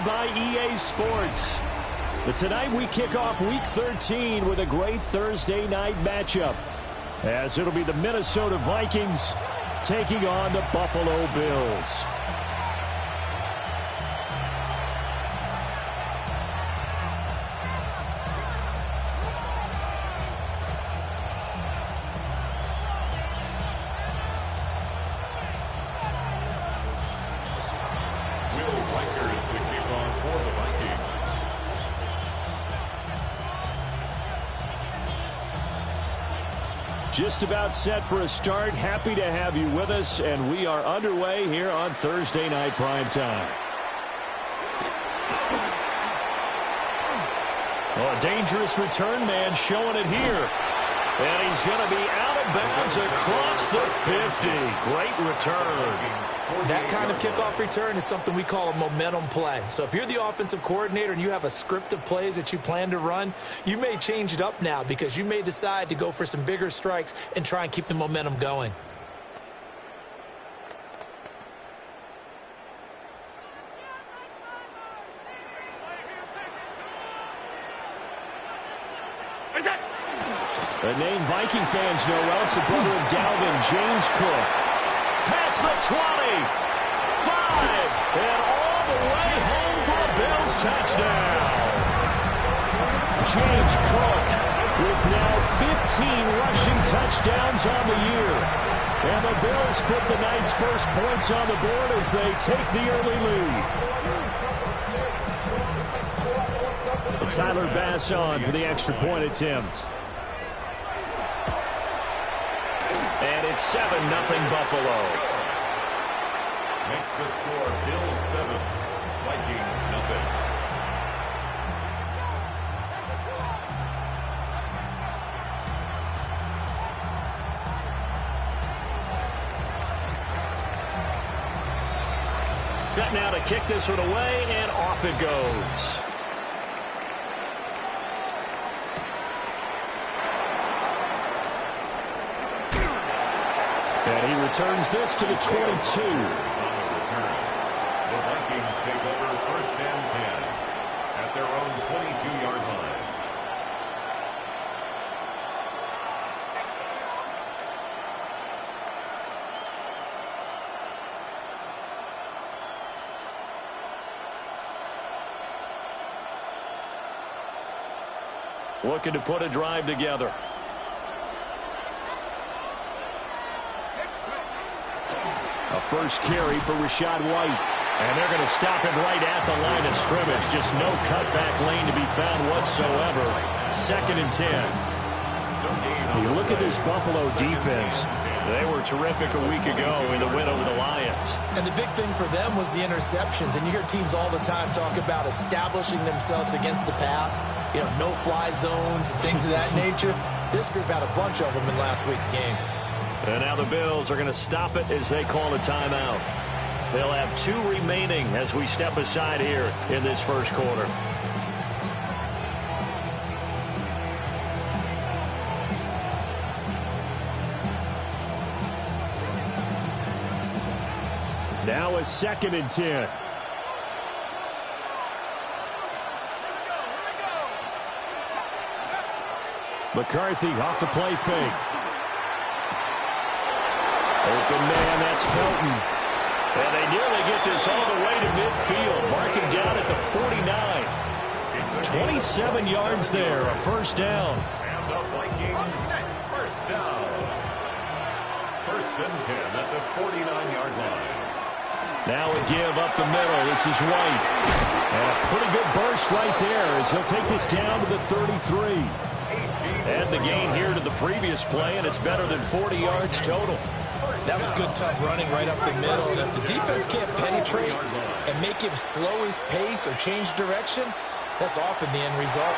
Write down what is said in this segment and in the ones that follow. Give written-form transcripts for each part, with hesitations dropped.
presented by EA Sports. But tonight we kick off Week 13 with a great Thursday night matchup, as it'll be the Minnesota Vikings taking on the Buffalo Bills. Just about set for a start. Happy to have you with us, and we are underway here on Thursday Night Primetime. Oh, a dangerous return man showing it here. And he's going to be out of bounds across the 50. Great return. That kind of kickoff return is something we call a momentum play. So if you're the offensive coordinator and you have a script of plays that you plan to run, you may change it up now because you may decide to go for some bigger strikes and try and keep the momentum going. The name Viking fans know well. It's the brother of Dalvin, James Cook. Past the 20. 5. And all the way home for a Bills touchdown. James Cook with now 15 rushing touchdowns on the year. And the Bills put the night's first points on the board as they take the early lead. Tyler Bass on for the extra point attempt. And it's 7-0 Buffalo. Makes the score Bills 7, Vikings nothing. Set now to kick this one away, and off it goes. And he returns this to the 22. The Vikings take over first and 10 at their own 22-yard line. Looking to put a drive together. A first carry for Rachaad White. And they're going to stop him right at the line of scrimmage. Just no cutback lane to be found whatsoever. 2nd and 10. You look at this Buffalo defense. They were terrific a week ago in the win over the Lions. And the big thing for them was the interceptions. And you hear teams all the time talk about establishing themselves against the pass. You know, no-fly zones and things of that nature. This group had a bunch of them in last week's game. And now the Bills are going to stop it as they call a timeout. They'll have 2 remaining as we step aside here in this first quarter. Now a 2nd and 10. McCarthy off the play fake. Open man, that's Felton. And they nearly get this all the way to midfield. Mark him down at the 49. 27 yards there, a first down. And the Vikings, first down. 1st and 10 at the 49-yard line. Now a give up the middle. This is White. And a pretty good burst right there as he'll take this down to the 33. And the gain here to the previous play, and it's better than 40 yards total. That was good, tough running right up the middle. And if the defense can't penetrate and make him slow his pace or change direction, that's often the end result.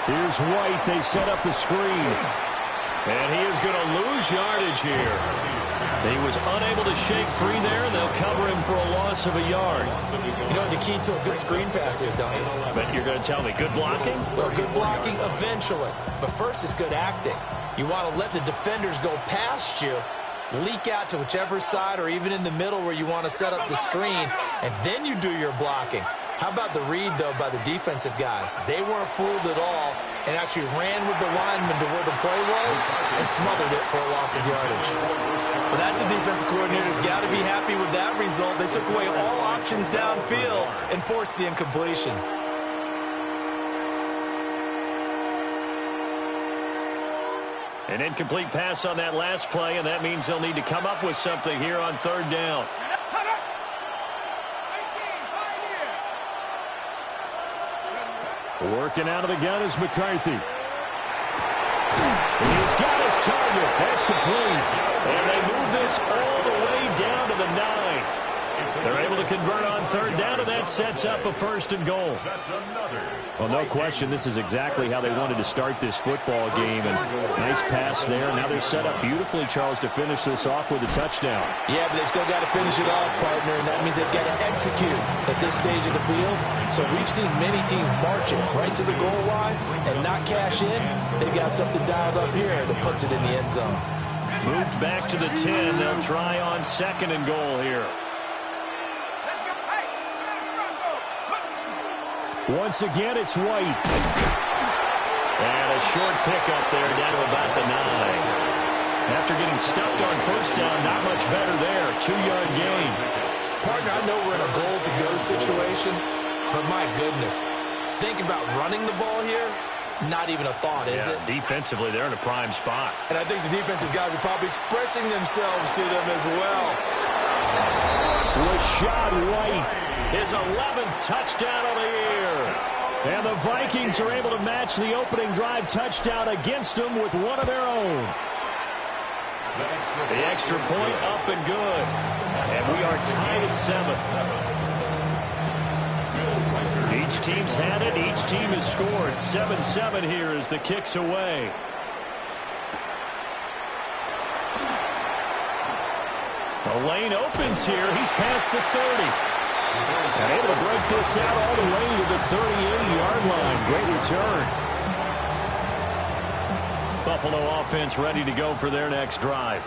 Here's White. They set up the screen. And he is going to lose yardage here. He was unable to shake free there, and they'll cover him for a loss of a yard. You know what the key to a good screen pass is, don't you? But you're going to tell me, good blocking? Well, good blocking eventually. But first is good acting. You want to let the defenders go past you, leak out to whichever side or even in the middle where you want to set up the screen, and then you do your blocking. How about the read, though, by the defensive guys? They weren't fooled at all and actually ran with the lineman to where the play was and smothered it for a loss of yardage. Well, that's a defensive coordinator's got to be happy with that result. They took away all options downfield and forced the incompletion. An incomplete pass on that last play, and that means they'll need to come up with something here on third down. Working out of the gun is McCarthy. And he's got his target. That's complete. And they move this all the way down to the 9. They're able to convert on third down, and that sets up a 1st and goal. Well, no question, this is exactly how they wanted to start this football game. And nice pass there. Now they're set up beautifully, Charles, to finish this off with a touchdown. Yeah, but they've still got to finish it off, partner, and that means they've got to execute at this stage of the field. So we've seen many teams march it right to the goal line and not cash in. They've got something dialed up here that puts it in the end zone. Moved back to the 10. They'll try on 2nd and goal here. Once again, it's White. And a short pickup there down to about the 9. After getting stuffed on 1st down, not much better there. 2-yard gain. Partner, I know we're in a goal-to-go situation, but my goodness, think about running the ball here. Not even a thought, is it? Defensively, they're in a prime spot. And I think the defensive guys are probably expressing themselves to them as well. Rashad White. His 11th touchdown of the year. And the Vikings are able to match the opening drive touchdown against them with one of their own. The extra point up and good. And we are tied at 7. Each team's had it. Each team has scored. 7-7 here as the kick's away. The lane opens here. He's past the 30. And able to break this out all the way to the 38-yard line. Great return. Buffalo offense ready to go for their next drive.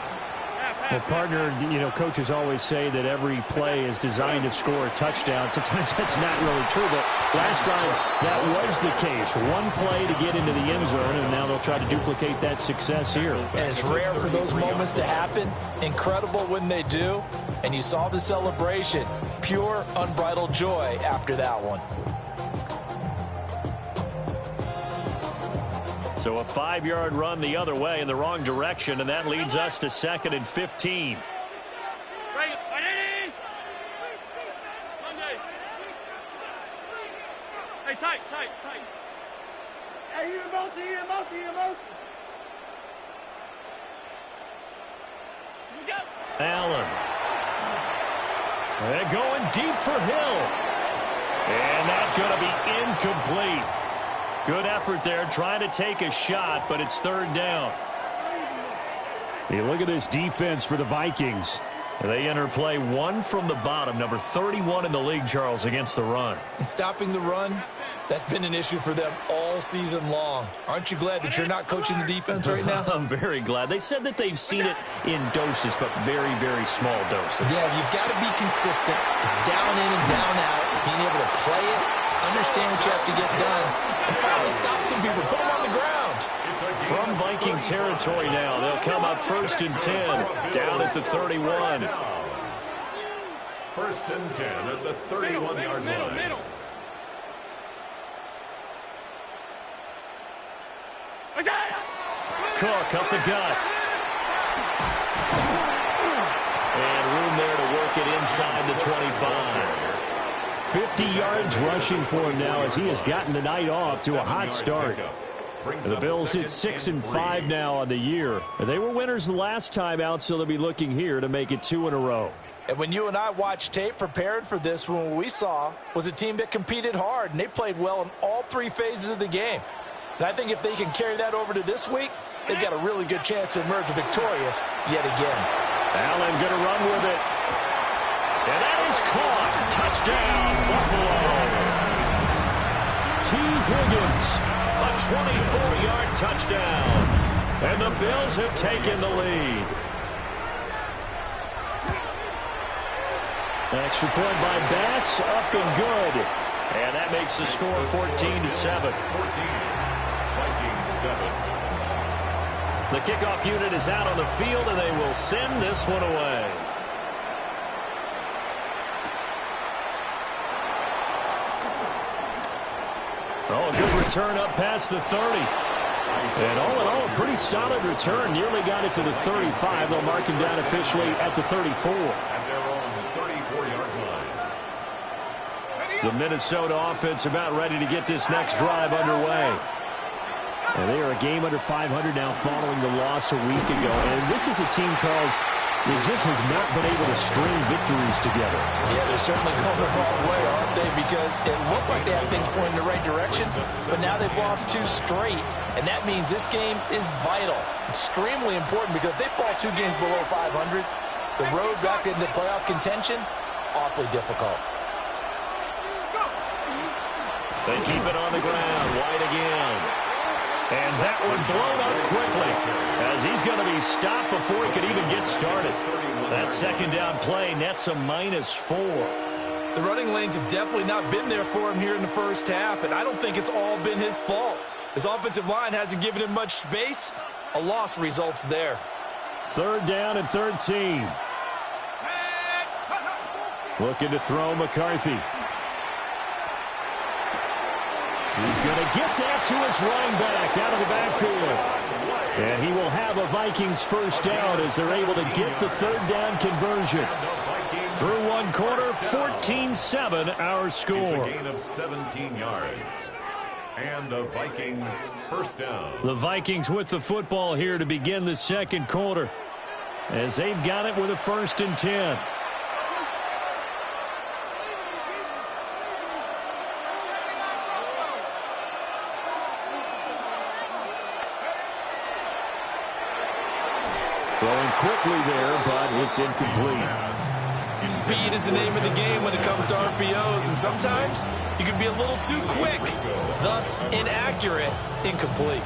Well, partner, coaches always say that every play is designed to score a touchdown. Sometimes that's not really true, but last time that was the case. One play to get into the end zone, and now they'll try to duplicate that success here. And it's rare for those moments to happen. Incredible when they do. And you saw the celebration. Pure, unbridled joy after that one. So a 5-yard run the other way in the wrong direction, and that leads us to 2nd and 15. Hey, tight. Hey, he in motion. You go. Allen. They're going deep for Hill. And that's going to be incomplete. Good effort there, trying to take a shot, but it's 3rd down. Hey, look at this defense for the Vikings. They enter play 1 from the bottom, number 31 in the league, Charles, against the run. And stopping the run, that's been an issue for them all season long. Aren't you glad that you're not coaching the defense right now? I'm very glad. They said that they've seen it in doses, but very, very small doses. Yeah, you've got to be consistent. It's down in and down out, being able to play it, understand what you have to get done, and finally stop some people, put them on the ground. From Viking territory now, they'll come up 1st and 10, down at the 31. 1st and 10 at the 31-yard line. Middle. Cook up the gut. And room there to work it inside the 25. 50 yards rushing for him now as he has gotten the night off to a hot start. The Bills hit 6-5 now on the year. They were winners the last time out, so they'll be looking here to make it 2 in a row. And when you and I watched tape prepared for this, what we saw was a team that competed hard, and they played well in all 3 phases of the game. And I think if they can carry that over to this week, they've got a really good chance to emerge victorious yet again. Allen going to run with it. And that is caught. Touchdown, Buffalo. T. Higgins, a 24-yard touchdown. And the Bills have taken the lead. Extra point by Bass, up and good. And that makes the score 14-7. 14. Vikings 7. The kickoff unit is out on the field, and they will send this one away. Oh, a good return up past the 30. And all in all, a pretty solid return. Nearly got it to the 35. They'll mark him down officially at the 34. At their own 34-yard line. The Minnesota offense about ready to get this next drive underway. And they are a game under 500 now following the loss a week ago. And this is a team, Charles, that just has not been able to string victories together. Yeah, they're certainly going the wrong way, aren't they? Because it looked like they had things pointing in the right direction, but now they've lost 2 straight. And that means this game is vital, extremely important, because if they fall 2 games below 500, the road back into playoff contention, awfully difficult. They keep it on the ground. White again. And that one blown up quickly as he's going to be stopped before he could even get started. That second down play nets a -4. The running lanes have definitely not been there for him here in the first half, and I don't think it's all been his fault. His offensive line hasn't given him much space. A loss results there. 3rd down and 13. Looking to throw McCarthy. He's going to get that to his running back out of the backfield. And he will have a Vikings first down as they're able to get the 3rd down conversion. Through one quarter, 14-7 our score. It's a gain of 17 yards. And a Vikings first down. The Vikings with the football here to begin the second quarter as they've got it with a 1st and 10. Throwing quickly there, but it's incomplete. Speed is the name of the game when it comes to RPOs, and sometimes you can be a little too quick, thus inaccurate, incomplete.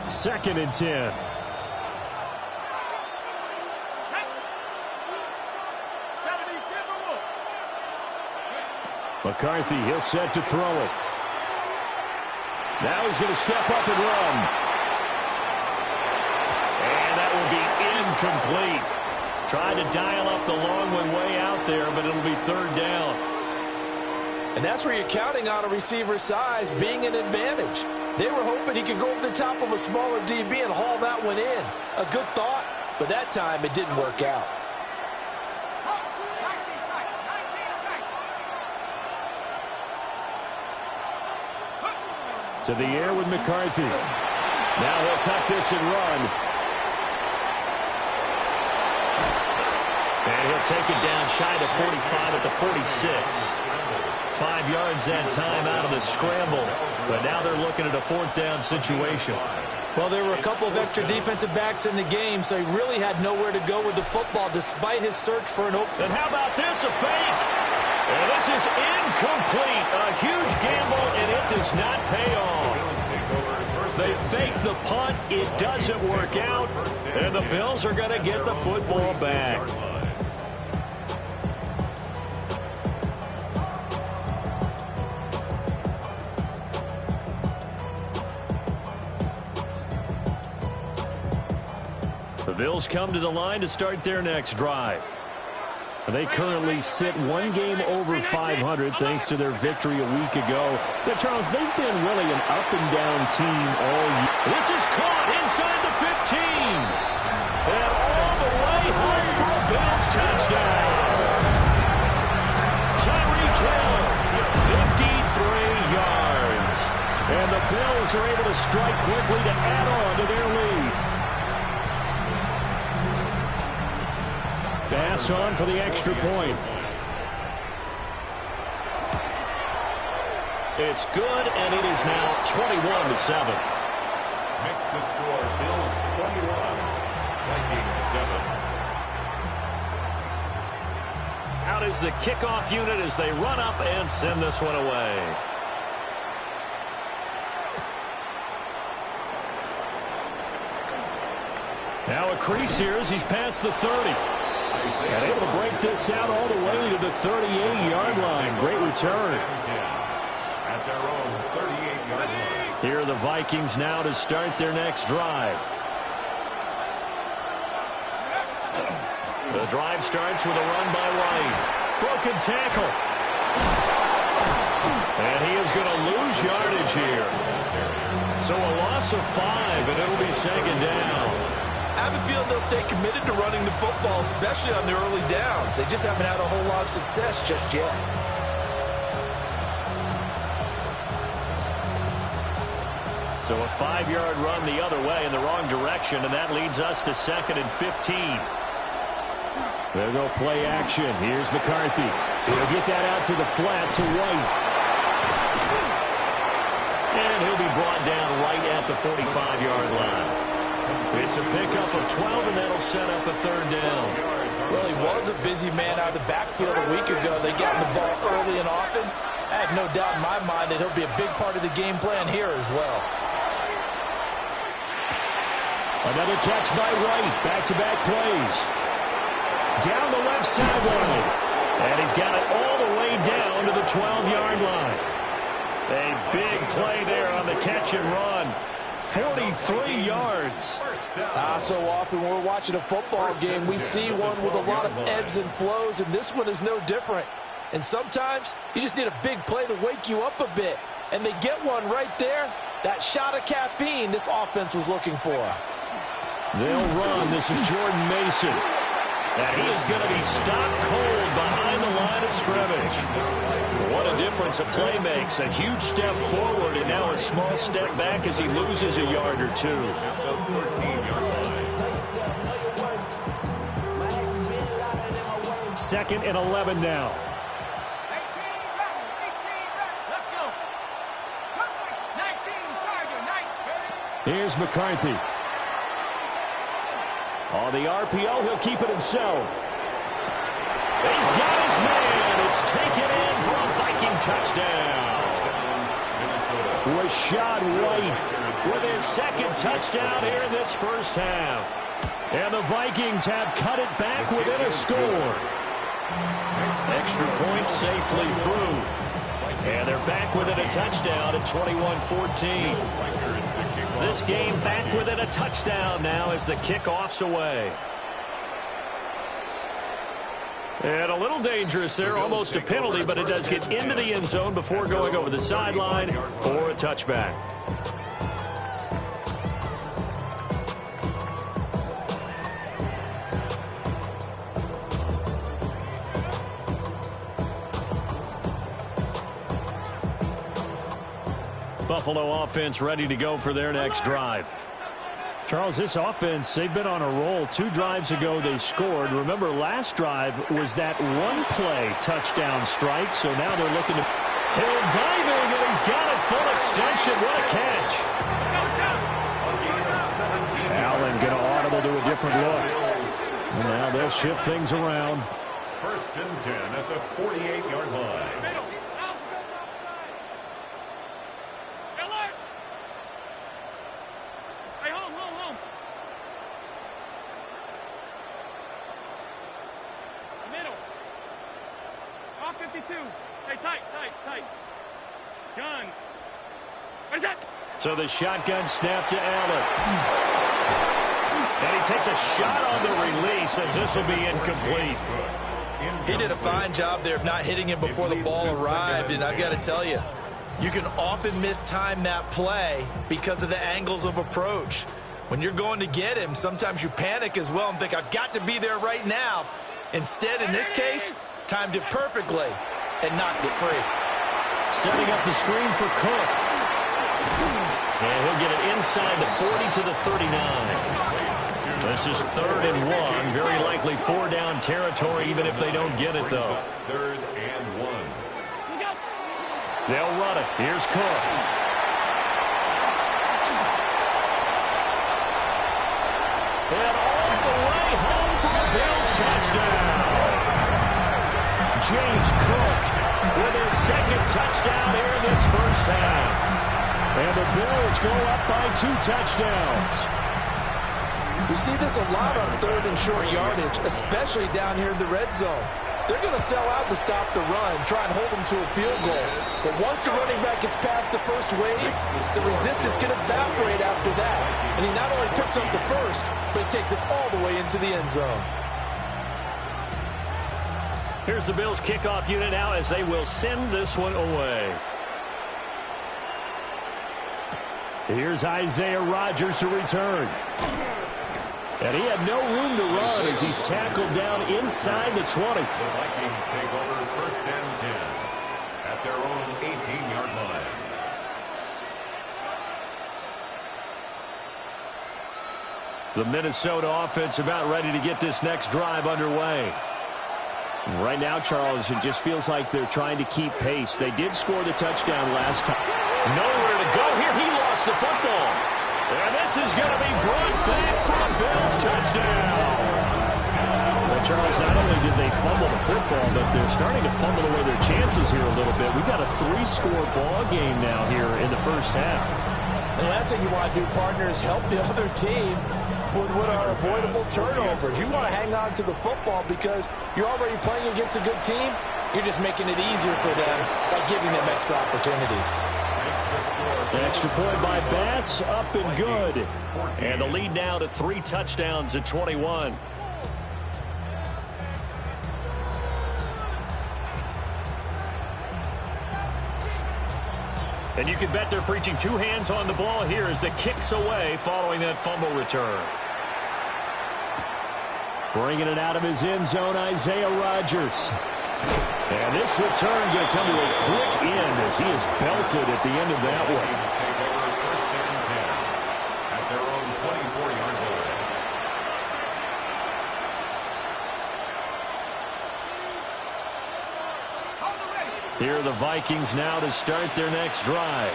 Second and 10. McCarthy, he'll set to throw it. Now he's going to step up and run. And that will be incomplete. Tried to dial up the long one way out there, but it'll be 3rd down. And that's where you're counting on a receiver's size being an advantage. They were hoping he could go over the top of a smaller DB and haul that one in. A good thought, but that time it didn't work out. To the air with McCarthy. Now he'll tuck this and run. And he'll take it down shy to 45 at the 46. 5 yards that time out of the scramble. But now they're looking at a 4th down situation. Well, there were a couple of extra defensive backs in the game, so he really had nowhere to go with the football despite his search for an open. And how about this, a fake? And this is incomplete. A huge gamble, and it does not pay off. They fake the punt. It doesn't work out. And the Bills are going to get the football back. The Bills come to the line to start their next drive. They currently sit 1 game over 500 thanks to their victory a week ago. But, Charles, they've been really an up-and-down team all year. This is caught inside the 15. And all the way home for a Bills touchdown. Tyreek Hill, 53 yards. And the Bills are able to strike quickly to add on to their lead. Pass on for the extra point. It's good, and it is now 21-7. Makes the score Bills 21, Vikings 7. Out is the kickoff unit as they run up and send this one away. Now a crease here as he's past the 30. And able to break this out all the way to the 38-yard line. Great return. At their own 38-yard line. Here are the Vikings now to start their next drive. The drive starts with a run by White. Broken tackle. And he is going to lose yardage here. So a loss of 5, and it'll be second down. I have a feeling they'll stay committed to running the football, especially on their early downs. They just haven't had a whole lot of success just yet. So a 5-yard run the other way in the wrong direction, and that leads us to 2nd and 15. They'll go play action. Here's McCarthy. He'll get that out to the flat to White. And he'll be brought down right at the 45-yard line. It's a pickup of 12, and that'll set up a 3rd down. Well, he was a busy man out of the backfield a week ago. They got him the ball early and often. I have no doubt in my mind that he'll be a big part of the game plan here as well. Another catch by White. Back-to-back plays. Down the left sideline. And he's got it all the way down to the 12-yard line. A big play there on the catch and run. 43 yards. So often when we're watching a football game, we see one with a lot of ebbs and flows, and this one is no different. And sometimes you just need a big play to wake you up a bit. And they get one right there. That shot of caffeine this offense was looking for. They'll run. This is Jordan Mason. And he is going to be stopped cold behind the line of scrimmage. What a difference a play makes. A huge step forward and now a small step back as he loses a yard or two. 2nd and 11 now. 18, let's go. 19, Sergeant, 19. Here's McCarthy. On the RPO, he'll keep it himself. He's got his man. It's taken in for a Viking touchdown. Rashad White with his 2nd touchdown here in this first half. And the Vikings have cut it back within a score. Extra point safely through. And they're back within a touchdown at 21-14. This game back within a touchdown now as the kickoff's away. And a little dangerous there, almost a penalty, but it does get into the end zone before going over the sideline for a touchback. Buffalo offense ready to go for their next drive. Charles, this offense, they've been on a roll. 2 drives ago they scored. Remember, last drive was that one-play touchdown strike, so now they're looking to... Hill diving, and he's got a full extension. What a catch. Allen going to audible to a different look. And now they'll shift things around. 1st and 10 at the 48-yard line. Gun. Where's that? So the shotgun snap to Allen. And he takes a shot on the release as this will be incomplete. He did a fine job there of not hitting him before the ball arrived, and I've got to tell you, you can often mistime that play because of the angles of approach. When you're going to get him, sometimes you panic as well and think, I've got to be there right now. Instead, in this case, timed it perfectly and knocked it free. Setting up the screen for Cook. And he'll get it inside the 40 to the 39. This is 3rd and 1. Very likely 4-down territory, even if they don't get it, though. 3rd and 1. They'll run it. Here's Cook. And all the way home for a Bills touchdown. James Cook with his 2nd touchdown here in this first half. And the Bills go up by 2 touchdowns. We see this a lot on 3rd and short yardage, especially down here in the red zone. They're going to sell out to stop the run, try and hold them to a field goal. But once the running back gets past the first wave, the resistance can evaporate after that. And he not only picks up the first, but he takes it all the way into the end zone. Here's the Bills kickoff unit now as they will send this one away. Here's Isaiah Rodgers to return. And he had no room to run as he's tackled down inside the 20. The Vikings take over 1st and 10 at their own 18-yard line. The Minnesota offense about ready to get this next drive underway. Right now, Charles, it just feels like they're trying to keep pace. They did score the touchdown last time. Nowhere to go here. He lost the football. And this is going to be brought back for a Bills touchdown. Well, Charles, not only did they fumble the football, but they're starting to fumble away their chances here a little bit. We've got a 3-score ball game now here in the first half. The last thing you want to do, partner, is help the other team with what are avoidable turnovers. You want to hang on to the football because you're already playing against a good team. You're just making it easier for them by giving them extra opportunities. Extra point by Bass, up and good. And the lead now to 3 touchdowns at 21. And you can bet they're preaching 2 hands on the ball here as the kick's away following that fumble return. Bringing it out of his end zone, Isaiah Rodgers. And this return going to come to a quick end as he is belted at the end of that one. Take over 1st and 10 at their own 24-yard line. Here are the Vikings now to start their next drive.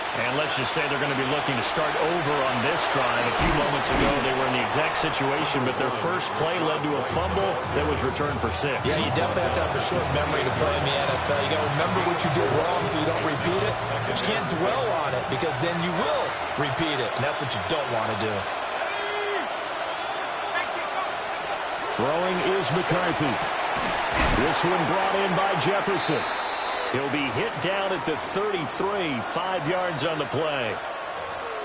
And let's just say they're going to be looking to start over on this drive. A few moments ago, they were in the exact situation, but their first play led to a fumble that was returned for 6. Yeah, you definitely have to have a short memory to play in the NFL. You got to remember what you did wrong so you don't repeat it. But you can't dwell on it because then you will repeat it, and that's what you don't want to do. Throwing is McCarthy. This one brought in by Jefferson. He'll be hit down at the 33, 5 yards on the play.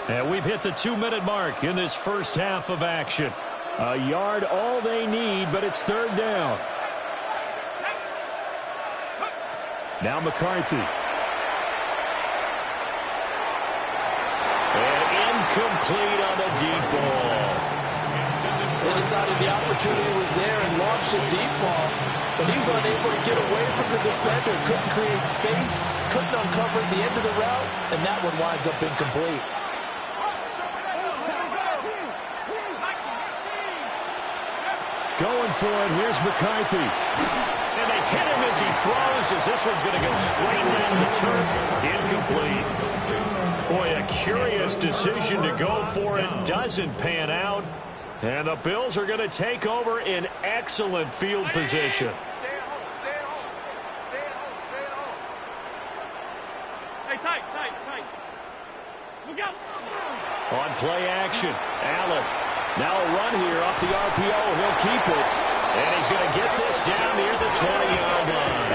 And we've hit the 2-minute mark in this first half of action. A yard all they need, but it's 3rd down. Now McCarthy. And incomplete on the deep ball. They decided the opportunity was there and launched a deep ball. But he was unable to get away from the defender, couldn't create space, couldn't uncover the end of the route, and that one winds up incomplete. Going for it, here's McCarthy. And they hit him as he throws, as this one's going to go straight down the turf. Incomplete. Boy, a curious decision to go for it. Doesn't pan out. And the Bills are going to take over in excellent field position. Stay at home. Stay at home. Stay at home. Stay at home. Hey, tight. Look out. On play action, Allen. Now a run here off the RPO. He'll keep it. And he's going to get this down near the 20-yard line.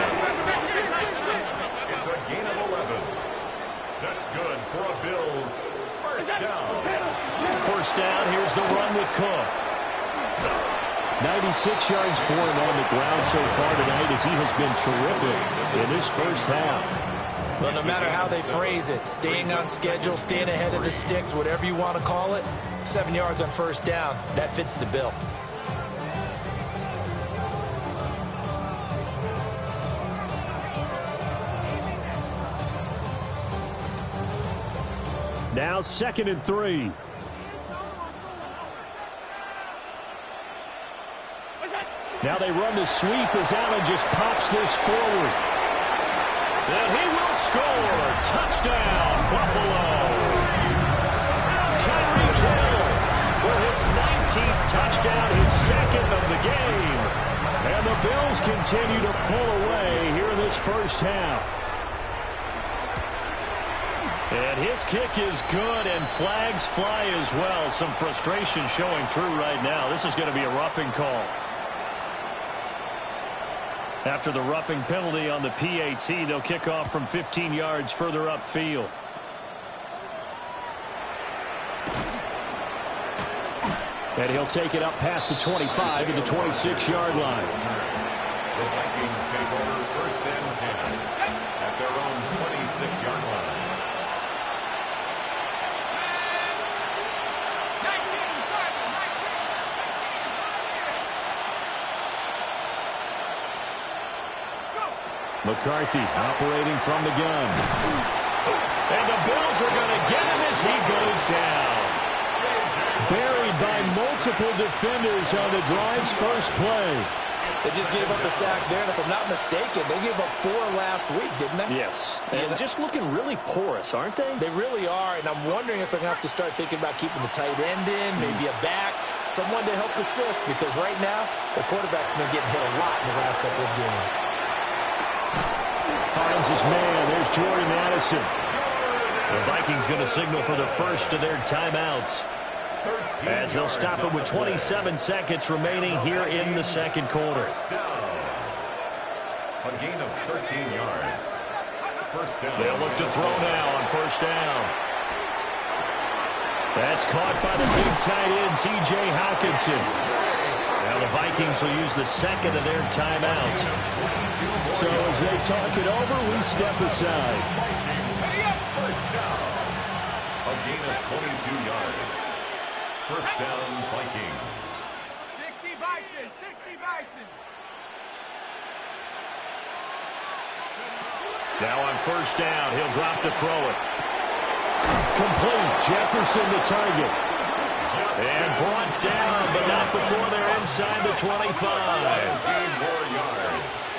It's a gain of 11. That's good for a Bills first down. First down, here's the run with Cook. 96 yards for him on the ground so far tonight as he has been terrific in this first half. Well, no matter how they phrase it, staying on schedule, staying ahead of the sticks, whatever you want to call it, 7 yards on first down, that fits the bill. Now 2nd and 3. Now they run the sweep as Allen just pops this forward. And he will score. Touchdown, Buffalo. Tyreek Hill for his 19th touchdown, his 2nd of the game. And the Bills continue to pull away here in this first half. And his kick is good, and flags fly as well. Some frustration showing through right now. This is going to be a roughing call. After the roughing penalty on the PAT, they'll kick off from 15 yards further upfield. And he'll take it up past the 25 to the 26-yard line. The Vikings take over first and 10 at their own 26-yard line. 19, McCarthy operating from the gun. And the Bills are going to get him as he goes down. Buried by multiple defenders on the drive's first play. They just gave up a sack there, and if I'm not mistaken, they gave up 4 last week, didn't they? Yes. And just looking really porous, aren't they? They really are, and I'm wondering if they're going to have to start thinking about keeping the tight end in, maybe a back, someone to help assist, because right now, the quarterback's been getting hit a lot in the last couple of games. Finds his man. There's Jordy Madison. The Vikings going to signal for the first of their timeouts, as they'll stop it with 27 seconds remaining here in the second quarter. A gain of 13 yards. First down. They'll look to throw now on first down. That's caught by the big tight end, T.J. Hawkinson. Now the Vikings will use the second of their timeouts. So as they talk it over, we step aside. First down. A gain of 22 yards. First down, Vikings. 60 Bison, 60 Bison. Now on first down, he'll drop to throw it. Complete. Jefferson the target. And brought down, but not before they're inside the 25. 17 more yards.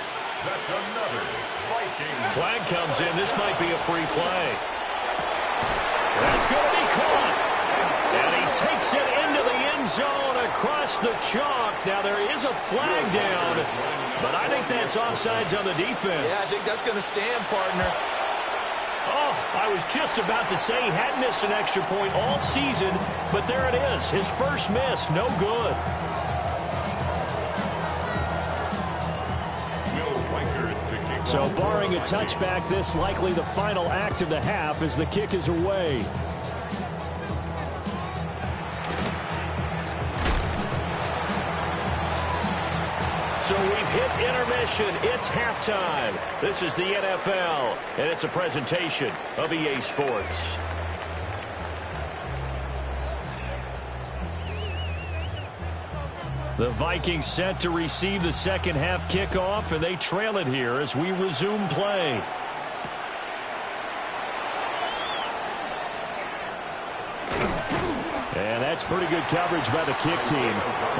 That's another Vikings. Flag comes in. This might be a free play. That's going to be caught. And he takes it into the end zone across the chalk. Now there is a flag down, but I think that's offsides on the defense. Yeah, I think that's going to stand, partner. Oh, I was just about to say he hadn't missed an extra point all season, but there it is. His first miss, no good. So barring a touchback, this likely the final act of the half as the kick is away. So we've hit intermission. It's halftime. This is the NFL, and it's a presentation of EA Sports. The Vikings set to receive the second half kickoff, and they trail it here as we resume play. And that's pretty good coverage by the kick team,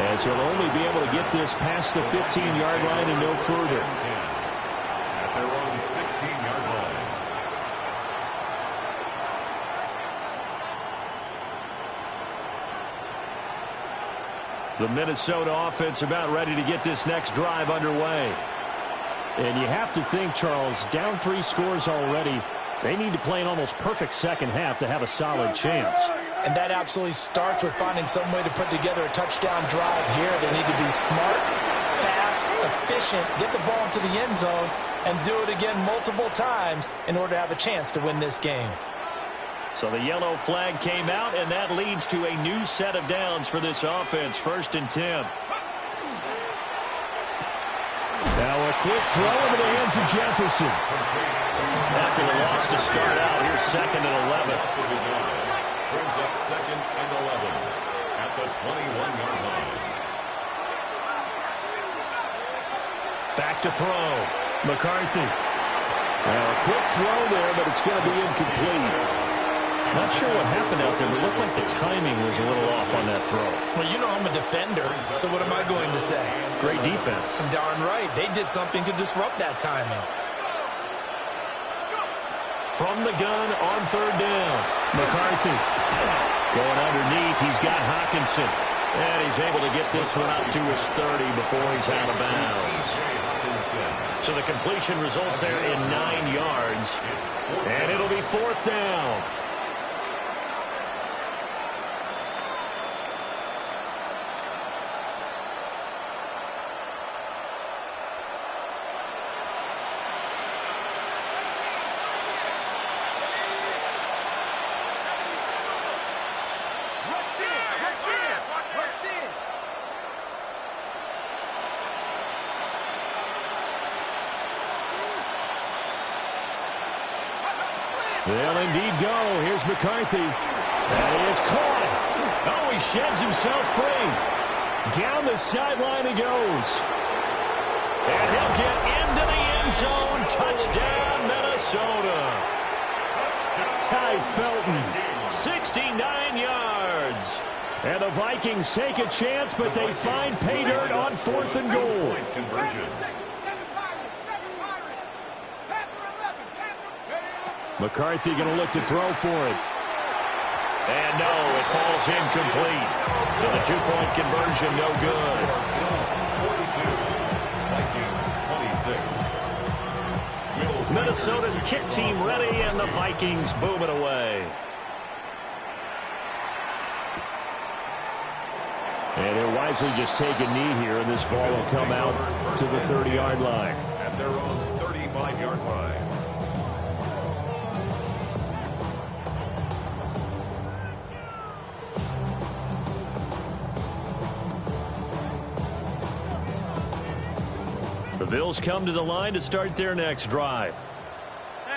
as he'll only be able to get this past the 15-yard line and no further. At their own 16-yard line. The Minnesota offense about ready to get this next drive underway. And you have to think, Charles, down 3 scores already. They need to play an almost perfect second half to have a solid chance. And that absolutely starts with finding some way to put together a touchdown drive here. They need to be smart, fast, efficient, get the ball into the end zone, and do it again multiple times in order to have a chance to win this game. So the yellow flag came out, and that leads to a new set of downs for this offense. First and 10. Now a quick throw into the hands of Jefferson. After the loss to start out, here's second and 11. Brings up second and 11 at the 21-yard line. Back to throw. McCarthy. Now a quick throw there, but it's going to be incomplete. Not sure what happened out there, but it looked like the timing was a little off on that throw. Well, you know I'm a defender, so what am I going to say? Great defense. Darn right. They did something to disrupt that timing. From the gun on third down. McCarthy. Going underneath, he's got Hawkinson. And he's able to get this one up to his 30 before he's out of bounds. So the completion results there in 9 yards. And it'll be 4th down. They'll indeed go. Here's McCarthy. And he is caught. Oh, he sheds himself free. Down the sideline he goes. And he'll get into the end zone. Touchdown, Minnesota. Ty Felton, 69 yards. And the Vikings take a chance, but they find pay dirt on 4th and goal. McCarthy going to look to throw for it. And no, it falls incomplete. So the 2-point conversion, no good. 42, Vikings 26. Minnesota's kick team ready, and the Vikings boom it away. And he'll wisely just take a knee here, and this ball will come out to the 30-yard line. At their own 35-yard line. The Bills come to the line to start their next drive.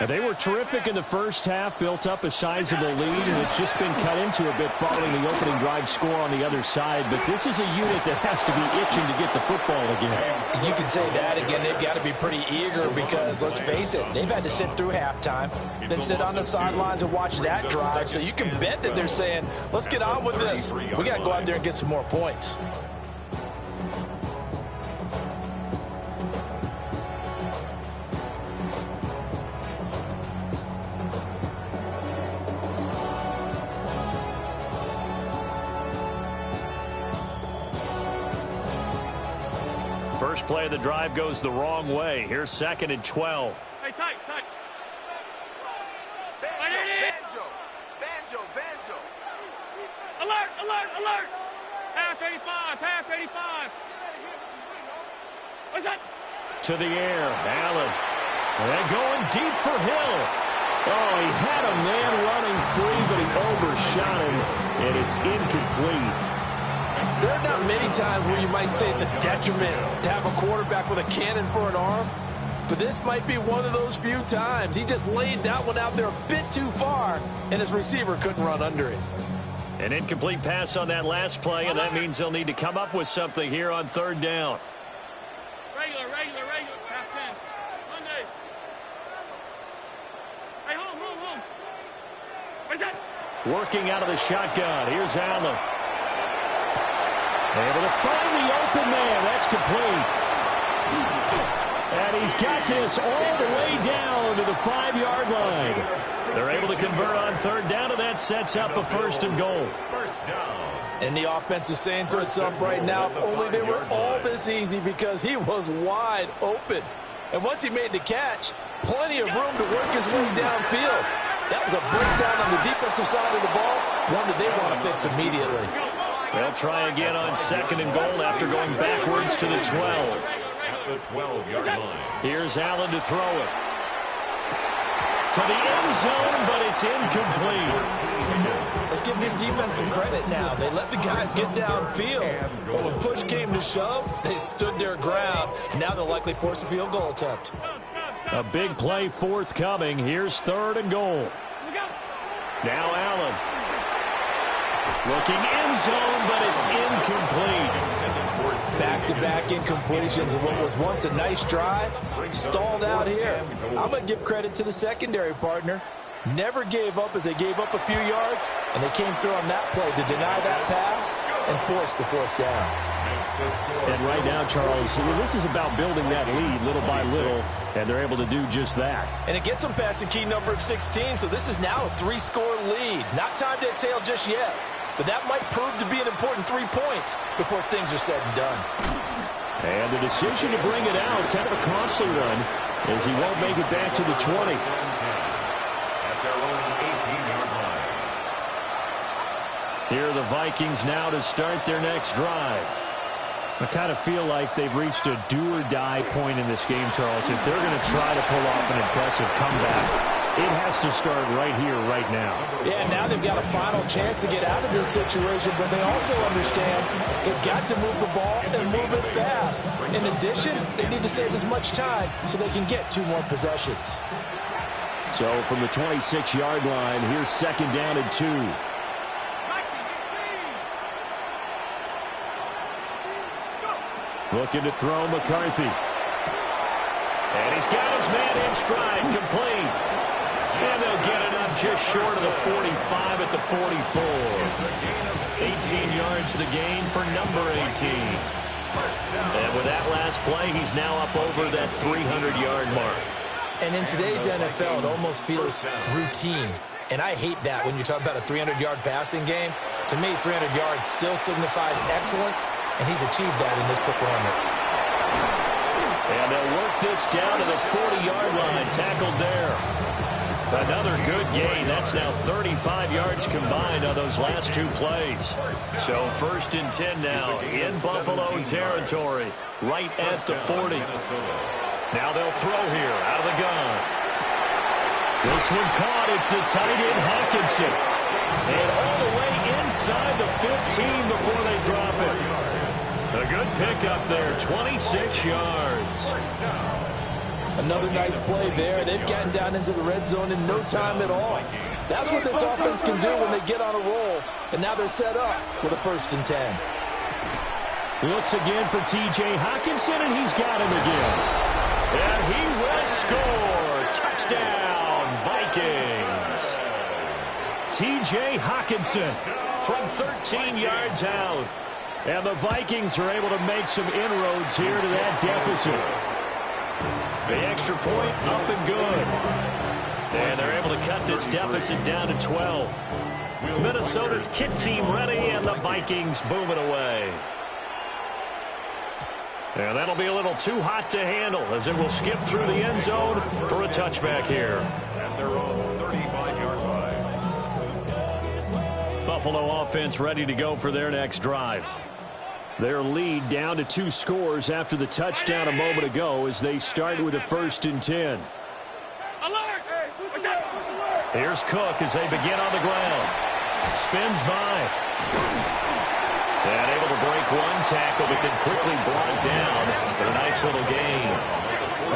And they were terrific in the first half, built up a sizable lead, and it's just been cut into a bit following the opening drive score on the other side. But this is a unit that has to be itching to get the football again. You can say that again. They've got to be pretty eager because, let's face it, they've had to sit through halftime, then sit on the sidelines and watch that drive. So you can bet that they're saying, let's get on with this. We got to go out there and get some more points. First play of the drive goes the wrong way. Here's 2nd and 12. Hey, tight. Banjo. Alert. Pass 85. What's that? To the air, Allen. And going deep for Hill. Oh, he had a man running free, but he overshot him, and it's incomplete. There are not many times where you might say it's a detriment to have a quarterback with a cannon for an arm, but this might be one of those few times. He just laid that one out there a bit too far, and his receiver couldn't run under it. An incomplete pass on that last play, and that means they'll need to come up with something here on 3rd down. Regular. Half 10. Monday. Hey, home. What is that? Working out of the shotgun. Here's Allen. Able to find the open man. That's complete. And he's got this all the way down to the 5-yard line. They're able to convert on 3rd down, and that sets up a 1st and goal. First down. And the offense is saying to itself right now, only they were all this easy because he was wide open. And once he made the catch, plenty of room to work his way downfield. That was a breakdown on the defensive side of the ball, one that they want to fix immediately. They'll try again on 2nd and goal after going backwards to the 12. At the 12-yard line. Here's Allen to throw it. To the end zone, but it's incomplete. Let's give this defense some credit now. They let the guys get downfield. But when push came to shove, they stood their ground. Now they'll likely force a field goal attempt. A big play forthcoming. Here's 3rd and goal. Now Allen. Looking end zone, but it's incomplete. Back-to-back incompletions of what was once a nice drive. Stalled out here. I'm going to give credit to the secondary partner. Never gave up as they gave up a few yards, and they came through on that play to deny that pass and force the 4th down. And right now, Charles, this is about building that lead little by little, and they're able to do just that. And it gets them past the key number of 16, so this is now a 3-score lead. Not time to exhale just yet, but that might prove to be an important 3 points before things are said and done. And the decision to bring it out, kind of a costly one, as he won't make it back to the 20. At their own 18-yard line. Here are the Vikings now to start their next drive. I kind of feel like they've reached a do-or-die point in this game, Charles. If they're going to try to pull off an impressive comeback, it has to start right here, right now. Yeah, now they've got a final chance to get out of this situation, but they also understand they've got to move the ball and move it fast. In addition, they need to save as much time so they can get 2 more possessions. So from the 26-yard line, here's second down and 2. Looking to throw McCarthy. And he's got his man in stride, complete. And they'll get it up just short of the 45 at the 44. 18 yards the gain for number 18. And with that last play, he's now up over that 300-yard mark. And in today's NFL, it almost feels routine. And I hate that when you talk about a 300-yard passing game. To me, 300 yards still signifies excellence, and he's achieved that in this performance. And they'll work this down to the 40-yard line, tackled there. Another good gain. That's now 35 yards combined on those last 2 plays. So first and 10 now in Buffalo territory, right at the 40. Now they'll throw here out of the gun. This one caught. It's the tight end Hawkinson. And all the way inside the 15 before they drop it. A good pickup there, 26 yards. Another nice play there. They've gotten down into the red zone in no time at all. That's what this offense can do when they get on a roll. And now they're set up with a first and 10. Looks again for T.J. Hawkinson, and he's got him again. And he will score. Touchdown, Vikings. T.J. Hawkinson from 13 yards out. And the Vikings are able to make some inroads here to that deficit. The extra point up and good. And they're able to cut this deficit down to 12. Minnesota's kick team ready, and the Vikings boom it away. And that'll be a little too hot to handle as it will skip through the end zone for a touchback here. At their own 35-yard line. Buffalo offense ready to go for their next drive. Their lead down to 2 scores after the touchdown a moment ago as they start with a first and 10. Here's Cook as they begin on the ground. Spins by. And able to break one tackle, but then quickly brought down for a nice little gain.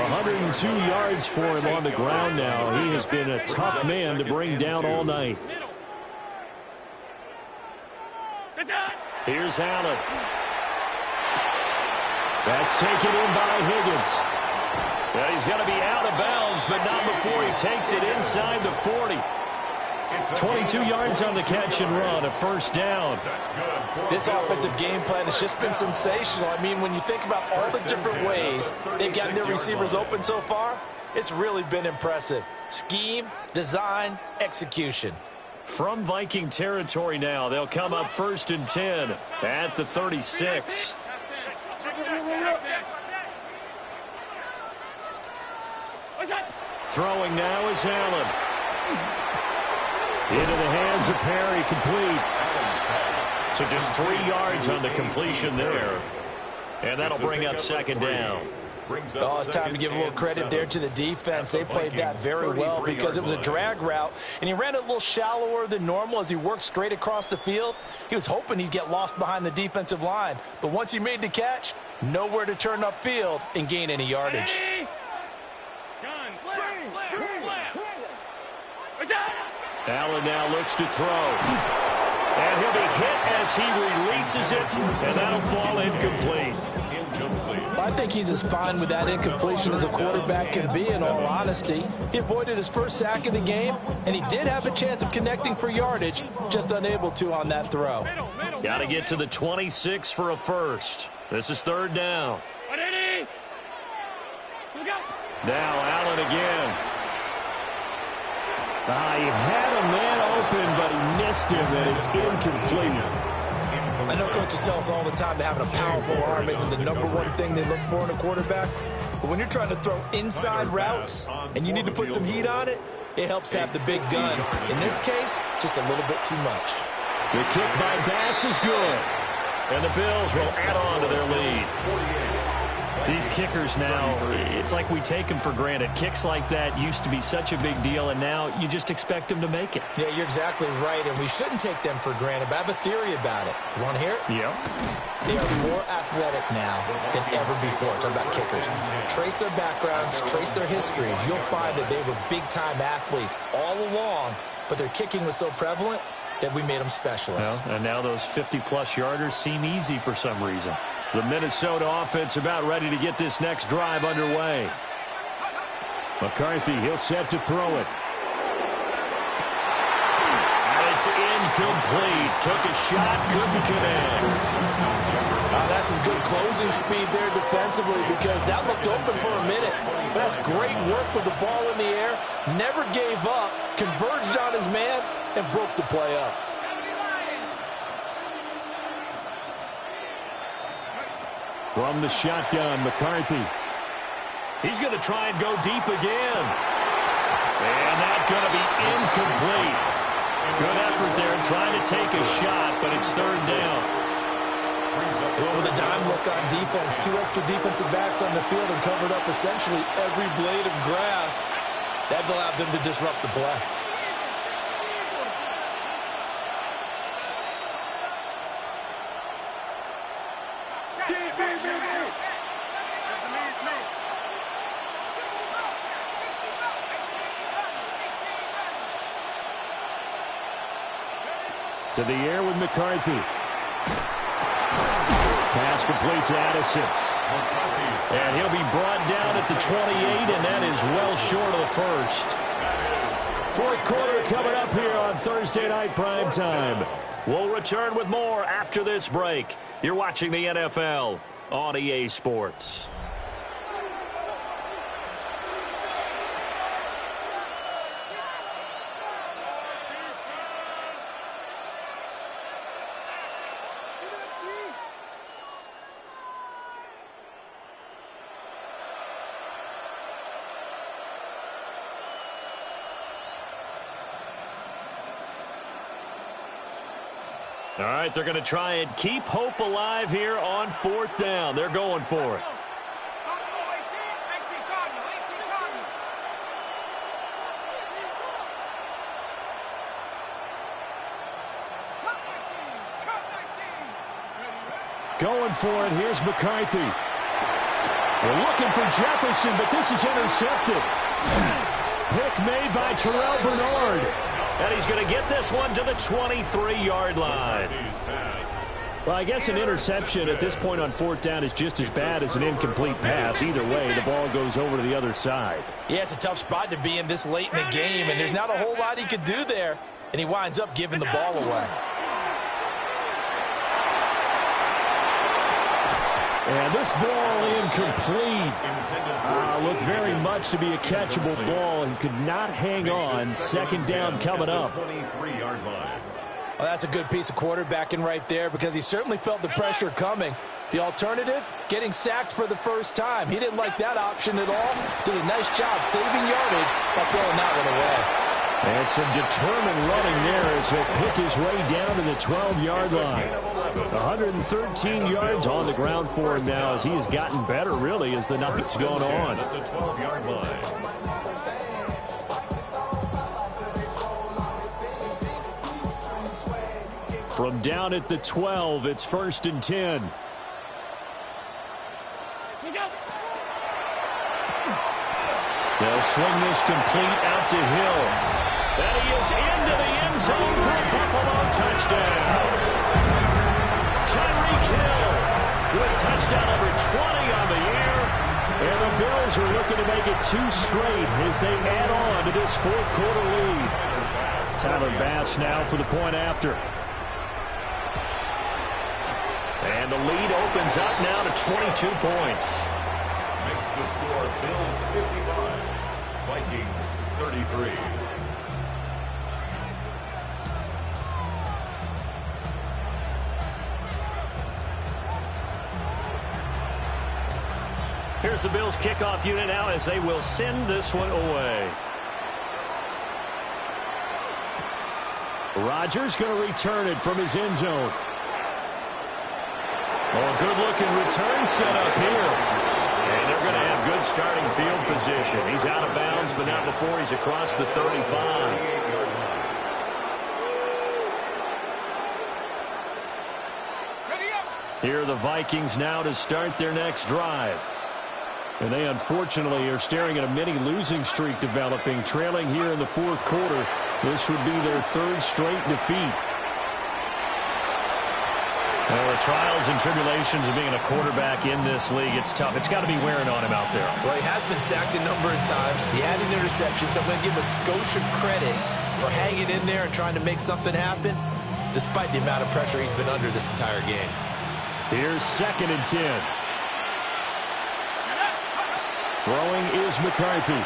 102 yards for him on the ground now. He has been a tough man to bring down all night. Here's Allen. That's taken in by Higgins. Well, he's going to be out of bounds, but not before he takes it inside the 40. 22 yards on the catch and run, a first down. This offensive game plan has just been sensational. I mean, when you think about all the different ways they've gotten their receivers open so far, it's really been impressive. Scheme, design, execution. From Viking territory now, they'll come up first and 10 at the 36. Throwing now is Allen. Into the hands of Perry, complete. So just 3 yards on the completion there. And that'll bring up second down. Oh, it's time to give a little credit there to the defense. They played that very well because it was a drag route, and he ran it a little shallower than normal as he worked straight across the field. He was hoping he'd get lost behind the defensive line, but once he made the catch, nowhere to turn upfield and gain any yardage. Allen now looks to throw. And he'll be hit as he releases it, and that'll fall incomplete. I think he's as fine with that incompletion as a quarterback can be, in all honesty. He avoided his first sack of the game, and he did have a chance of connecting for yardage, just unable to on that throw. Got to get to the 26 for a first. This is third down. Now Allen again. He had a man open, but he missed him, and it's incomplete. I know coaches tell us all the time that having a powerful arm isn't the #1 thing they look for in a quarterback. But when you're trying to throw inside routes and you need to put some heat on it, it helps have the big gun. In this case, just a little bit too much. The kick by Bass is good. And the Bills will add on to their lead. These kickers now, it's like we take them for granted. Kicks like that used to be such a big deal, and now you just expect them to make it. Yeah, you're exactly right, and we shouldn't take them for granted, but I have a theory about it. You want to hear it? Yeah. They are more athletic now than ever before. Talk about kickers. Trace their backgrounds, trace their histories. You'll find that they were big-time athletes all along, but their kicking was so prevalent that we made them specialists. Well, and now those 50-plus yarders seem easy for some reason. The Minnesota offense about ready to get this next drive underway. McCarthy, he'll set to throw it. And it's incomplete. Took a shot, couldn't connect. That's some good closing speed there defensively because that looked open for a minute. But that's great work with the ball in the air. Never gave up, converged on his man, and broke the play up. From the shotgun, McCarthy. He's going to try and go deep again. And that's going to be incomplete. Good effort there trying to take a shot, but it's third down. With a dime look on defense, 2 extra defensive backs on the field and covered up essentially every blade of grass. That allowed them to disrupt the play. To the air with McCarthy. Pass complete to Addison. And he'll be brought down at the 28, and that is well short of the first. Fourth quarter coming up here on Thursday Night Prime Time. We'll return with more after this break. You're watching the NFL on EA Sports. All right, they're going to try and keep hope alive here on fourth down. They're going for it. Going for it. Here's McCarthy. We're looking for Jefferson, but this is intercepted. Pick made by Terrell Bernard. And he's going to get this one to the 23-yard line. Well, I guess an interception at this point on fourth down is just as bad as an incomplete pass. Either way, the ball goes over to the other side. Yeah, it's a tough spot to be in this late in the game, and there's not a whole lot he could do there, and he winds up giving the ball away. And this ball incomplete. Looked very much to be a catchable ball and could not hang on. Second down coming up. Well, that's a good piece of quarterbacking right there because he certainly felt the pressure coming. The alternative, getting sacked for the first time. He didn't like that option at all. Did a nice job saving yardage by throwing that one away. And some determined running there as he'll pick his way down to the 12-yard line. 113 yards on the ground for him now as he has gotten better, really, as the night's gone on. At the 12-yard line. From down at the 12, it's 1st and 10. They'll swing this complete out to Hill. And he is into the end zone for a Buffalo touchdown. Tyreek Hill with touchdown number 20 on the year. And the Bills are looking to make it 2 straight as they add on to this fourth quarter lead. Tyler Bass now for the point after. And the lead opens up now to 22 points. Makes the score Bills 55, Vikings 33. Here's the Bills kickoff unit now as they will send this one away. Rodgers going to return it from his end zone. Oh, a good-looking return set up here. And they're going to have good starting field position. He's out of bounds, but not before he's across the 35. Here are the Vikings now to start their next drive. And they unfortunately are staring at a mini losing streak developing, trailing here in the fourth quarter. This would be their third straight defeat. Well, the trials and tribulations of being a quarterback in this league, it's tough. It's got to be wearing on him out there. Well, he has been sacked a number of times. He had an interception, so I'm going to give him a skosh of credit for hanging in there and trying to make something happen, despite the amount of pressure he's been under this entire game. Here's 2nd and 10. Throwing is McCarthy.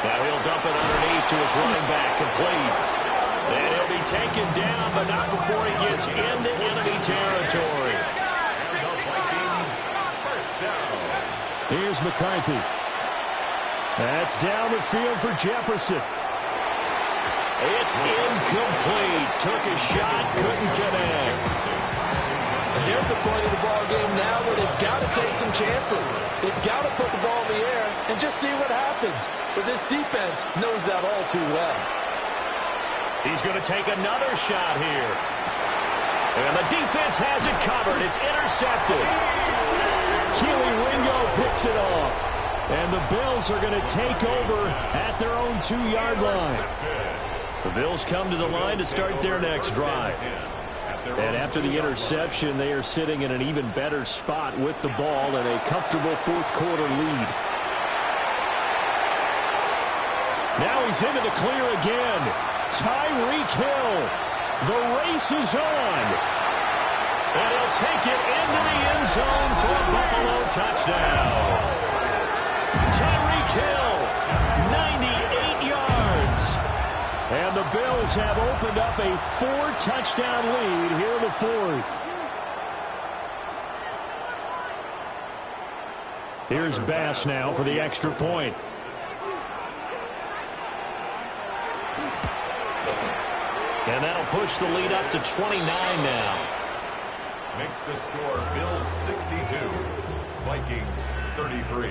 Now he'll dump it underneath to his running back, complete. And he'll be taken down, but not before he gets into enemy territory. Here's McCarthy. That's down the field for Jefferson. It's incomplete. Took a shot, couldn't connect. And they're at the point of the ball game now where they've got to take some chances. They've got to put the ball in the air and just see what happens. But this defense knows that all too well. He's going to take another shot here. And the defense has it covered. It's intercepted. Keely Ringo picks it off. And the Bills are going to take over at their own 2-yard line. The Bills come to the line to start their next drive. And after the interception, they are sitting in an even better spot with the ball and a comfortable fourth quarter lead. Now he's into the clear again. Tyreek Hill. The race is on. And he'll take it into the end zone for a Buffalo touchdown. Tyreek Hill, 98 yards. And the Bills have opened up a 4-touchdown lead here in the fourth. Here's Bass now for the extra point. And that'll push the lead up to 29 now. Makes the score Bills 62, Vikings 33.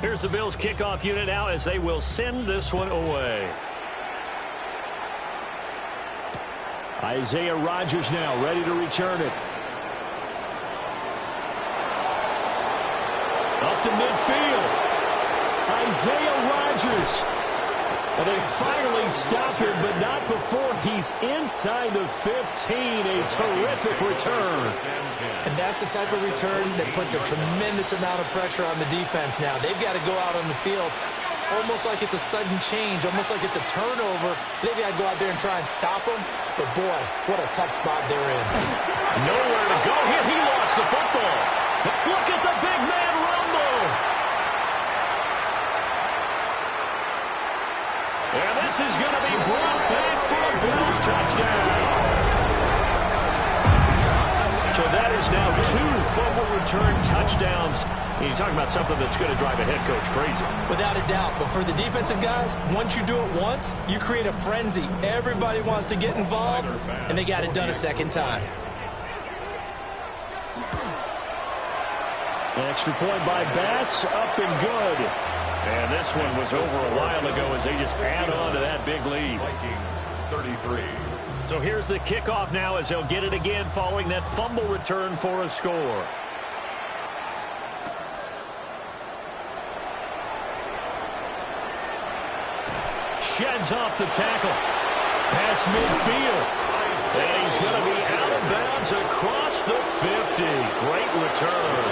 Here's the Bills kickoff unit now as they will send this one away. Isaiah Rodgers now ready to return it. Up to midfield. Isaiah Rodgers. And they finally stop him, but not before he's inside the 15. A terrific return. And that's the type of return that puts a tremendous amount of pressure on the defense now. They've got to go out on the field almost like it's a sudden change, almost like it's a turnover. They've got to go out there and try and stop them. But, boy, what a tough spot they're in. Nowhere to go here. He lost the football. Look at the big man rumble. And this is going to be brought back for a Bills touchdown. So that is now 2 fumble return touchdowns. And you're talking about something that's going to drive a head coach crazy. Without a doubt. But for the defensive guys, once you do it once, you create a frenzy. Everybody wants to get involved, and they got it done a second time. An extra point by Bass, up and good. And this one was over a while ago as they just add on to that big lead. Vikings 33. So here's the kickoff now as they'll get it again following that fumble return for a score. Sheds off the tackle. Past midfield. And he's going to be out of bounds across the 50. Great return.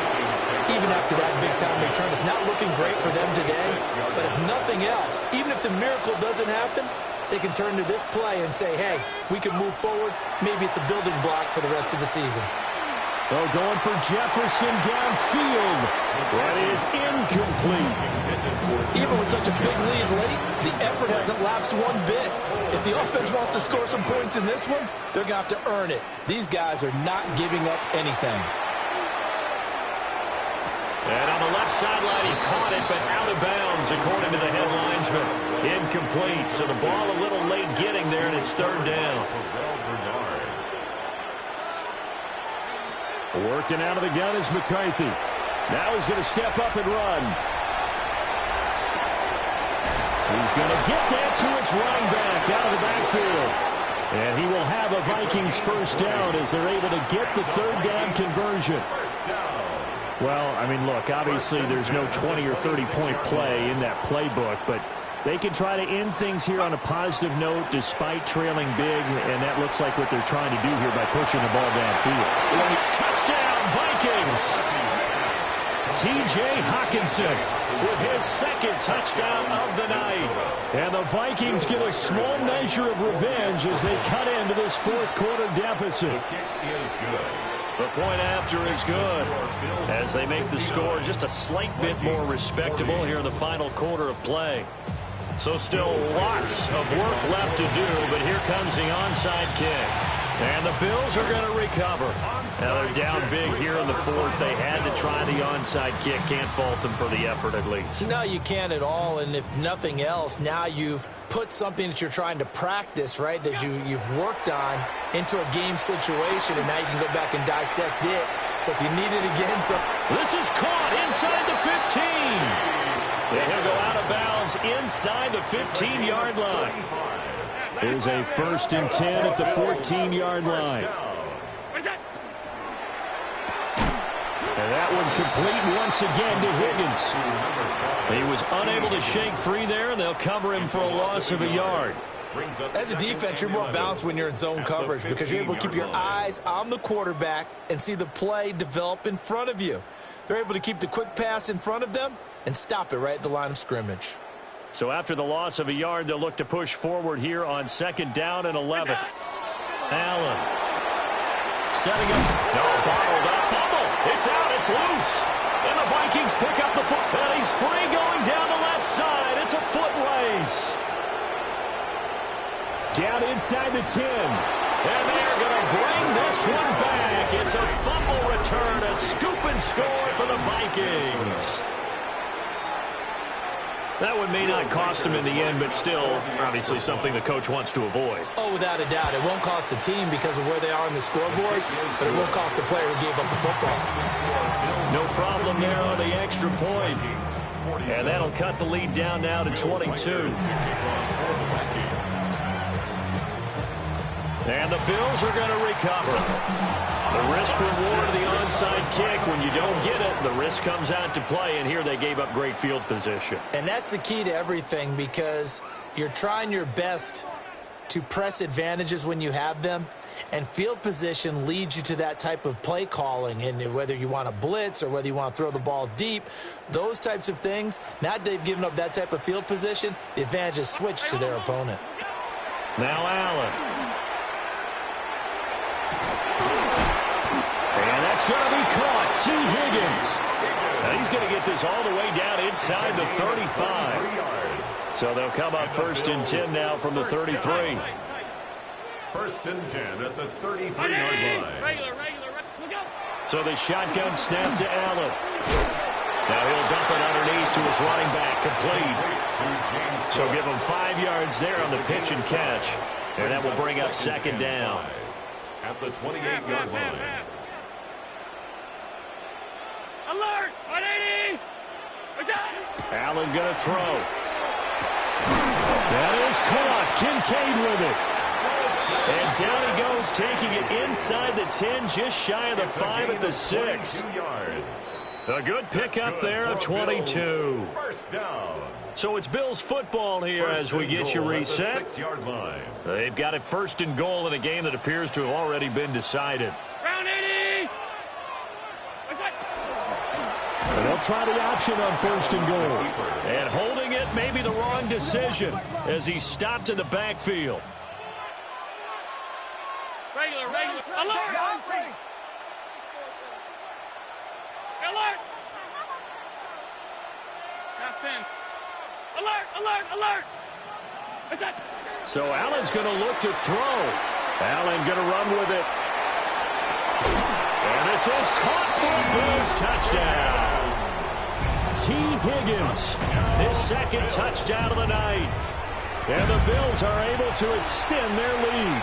Even after that big-time return, it's not looking great for them today. But if nothing else, even if the miracle doesn't happen, they can turn to this play and say, hey, we can move forward. Maybe it's a building block for the rest of the season. Oh, going for Jefferson downfield. That is incomplete. Even with such a big lead late, the effort hasn't lapsed one bit. If the offense wants to score some points in this one, they're going to have to earn it. These guys are not giving up anything. And on the left sideline, he caught it, but out of bounds, according to the head linesman. Incomplete, so the ball a little late getting there, and it's third down. Working out of the gun is McCarthy. Now he's going to step up and run. He's going to get that to his running back out of the backfield. And he will have a Vikings first down as they're able to get the third down conversion. Well, I mean, look, obviously there's no 20 or 30-point play in that playbook, but they can try to end things here on a positive note despite trailing big, and that looks like what they're trying to do here by pushing the ball downfield. Touchdown, Vikings! T.J. Hockenson with his second touchdown of the night. And the Vikings get a small measure of revenge as they cut into this fourth-quarter deficit. The point after is good as they make the score just a slight bit more respectable here in the final quarter of play. So still lots of work left to do, but here comes the onside kick. And the Bills are going to recover. Now they're down big here in the fourth. They had to try the onside kick. Can't fault them for the effort at least. No, you can't at all. And if nothing else, now you've put something that you're trying to practice, right, that you've worked on into a game situation, and now you can go back and dissect it. So if you need it again, this is caught inside the 15. And he'll go out of bounds inside the 15-yard line. Here's a 1st and 10 at the 14-yard line. And that one complete once again to Higgins. He was unable to shake free there, and they'll cover him for a loss of a yard. As a defense, you're more balanced when you're in zone coverage because you're able to keep your eyes on the quarterback and see the play develop in front of you. They're able to keep the quick pass in front of them and stop it right at the line of scrimmage. So after the loss of a yard, they'll look to push forward here on 2nd down and 11. Allen setting up. No, bottled up. Fumble. It's out. It's loose. And the Vikings pick up the foot. And he's free going down the left side. It's a foot race. Down inside the 10. And they're going to bring this one back. It's a fumble return. A scoop and score for the Vikings. That one may not cost him in the end, but still, obviously something the coach wants to avoid. Oh, without a doubt. It won't cost the team because of where they are on the scoreboard, but it won't cost the player who gave up the football. No problem there on the extra point. And that'll cut the lead down now to 22. And the Bills are going to recover. The risk-reward of the onside kick, when you don't get it, the risk comes out to play, and here they gave up great field position. And that's the key to everything because you're trying your best to press advantages when you have them, and field position leads you to that type of play calling, and whether you want to blitz or whether you want to throw the ball deep, those types of things, now that they've given up that type of field position, the advantage is switched to their opponent. Now Allen. And that's going to be caught. T. Higgins. Now he's going to get this all the way down inside the 35. So they'll come up 1st and 10 now from the 33. 1st and 10 at the 33-yard line. So the shotgun snap to Allen. Now he'll dump it underneath to his running back, complete. So give him 5 yards there on the pitch and catch. And that will bring up 2nd down. At the 28-yard line. Alert! 180! Allen going to throw. That is caught. Kincaid with it. And down he goes, taking it inside the 10, just shy of the 5 at the 6. A good pickup there of 22. First down. So it's Bills football here as we get you reset. 6-yard line. They've got it 1st and goal in a game that appears to have already been decided. Round 80! And they'll try the option on 1st and goal. And holding it may be the wrong decision as he stopped in the backfield. Regular. Alert! alert! Half 10. Alert, alert, alert! What's that? So Allen's going to look to throw. Allen going to run with it. And this is caught for a Bills touchdown. T. Higgins, his second touchdown of the night. And the Bills are able to extend their lead.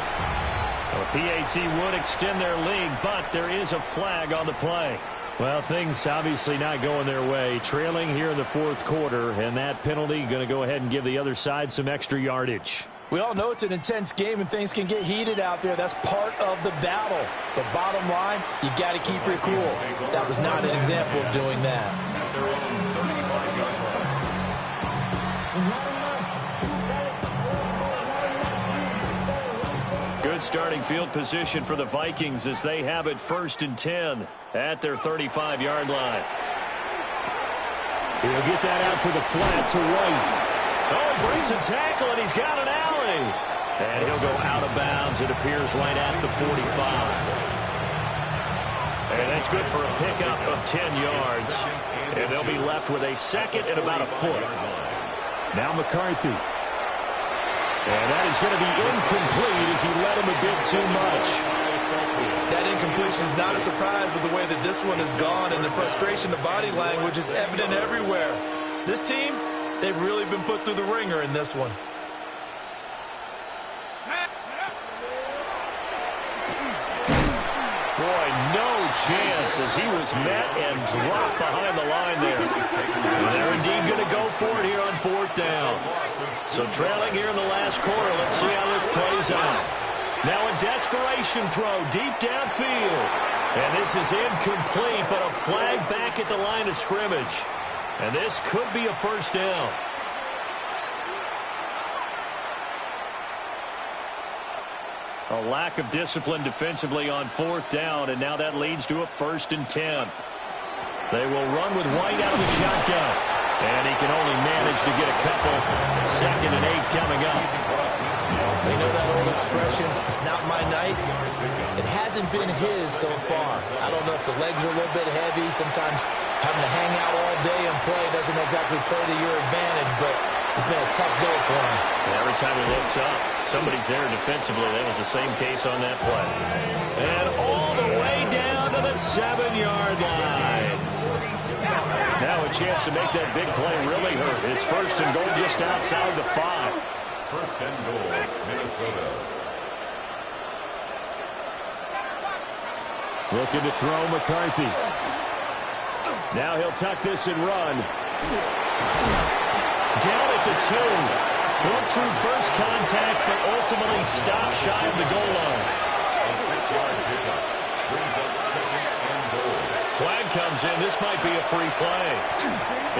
Well, PAT would extend their lead, but there is a flag on the play. Well, things obviously not going their way. Trailing here in the fourth quarter, and that penalty going to go ahead and give the other side some extra yardage. We all know it's an intense game and things can get heated out there. That's part of the battle. But bottom line, you got to keep your cool. That was not an example of doing that. Good starting field position for the Vikings as they have it 1st and 10 at their 35-yard line. He'll get that out to the flat to White. Oh, he breaks a tackle, and he's got an alley. And he'll go out of bounds, it appears, right at the 45. And that's good for a pickup of 10 yards. And they'll be left with a second and about a foot. Now McCarthy. And that is going to be incomplete as he led him a bit too much. That incompletion is not a surprise with the way that this one has gone, and the frustration, the body language is evident everywhere. This team, they've really been put through the ringer in this one. Boy, no chance as he was met and dropped behind the line there. And they're indeed going to go for it here on 4th down. So trailing here in the last quarter, let's see how this plays out. Now a desperation throw deep downfield. And this is incomplete, but a flag back at the line of scrimmage. And this could be a 1st down. A lack of discipline defensively on 4th down, and now that leads to a 1st and 10. They will run with White out of the shotgun. And he can only manage to get a couple. 2nd and 8 coming up. They know that old expression, it's not my night. It hasn't been his so far. I don't know if the legs are a little bit heavy. Sometimes having to hang out all day and play doesn't exactly play to your advantage, but it's been a tough go for him. Every time he looks up, somebody's there defensively. That was the same case on that play. And all the way down to the 7-yard line. Now a chance to make that big play really hurt. It's 1st and goal just outside the 5. 1st and goal, Minnesota. Looking to throw McCarthy. Now he'll tuck this and run. Down at the 2. Broke through first contact, but ultimately stopped shy of the goal line. A 6-yard pickup brings up 2nd and goal. Flag comes in. This might be a free play.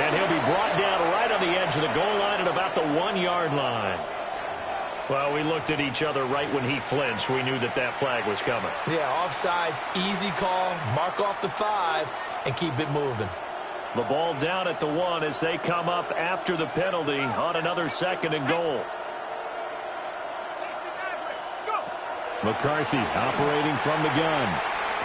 And he'll be brought down right on the edge of the goal line at about the 1-yard line. Well, we looked at each other right when he flinched. We knew that that flag was coming. Yeah, offsides, easy call, mark off the 5, and keep it moving. The ball down at the 1 as they come up after the penalty on another 2nd and goal. McCarthy operating from the gun.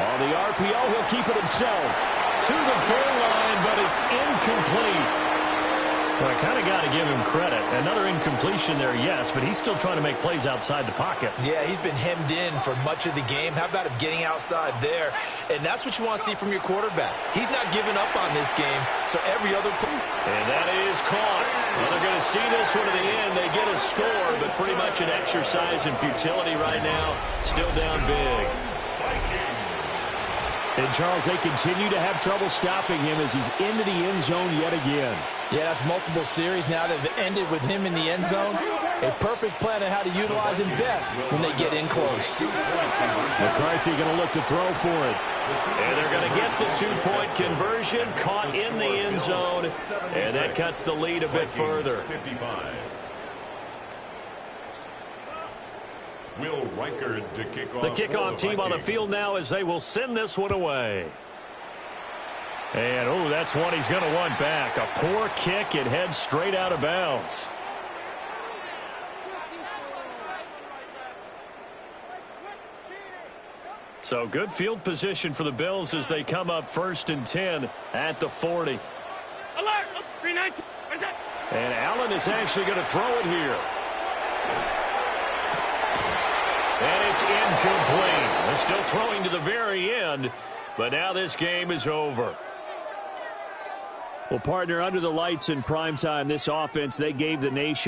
On the RPO, he'll keep it himself. To the goal line, but it's incomplete. Well, I kind of got to give him credit. Another incompletion there, yes, but he's still trying to make plays outside the pocket. Yeah, he's been hemmed in for much of the game. How about him getting outside there? And that's what you want to see from your quarterback. He's not giving up on this game, so every other play. And that is caught. Well, they're going to see this one to the end. They get a score, but pretty much an exercise in futility right now. Still down big. And, Charles, they continue to have trouble stopping him as he's into the end zone yet again. Yeah, that's multiple series now that have ended with him in the end zone. A perfect plan on how to utilize him best when they get in close. McCarthy going to look to throw for it. And they're going to get the 2-point conversion, caught in the end zone, and that cuts the lead a bit further. Will Reichard to kick off. The kickoff team on the field now as they will send this one away. And, oh, that's one he's going to want back. A poor kick. It heads straight out of bounds. So good field position for the Bills as they come up 1st and 10 at the 40. Alert! 319. And Allen is actually going to throw it here. And it's incomplete. They're still throwing to the very end, but now this game is over. Well, partner, under the lights in primetime, this offense, they gave the nation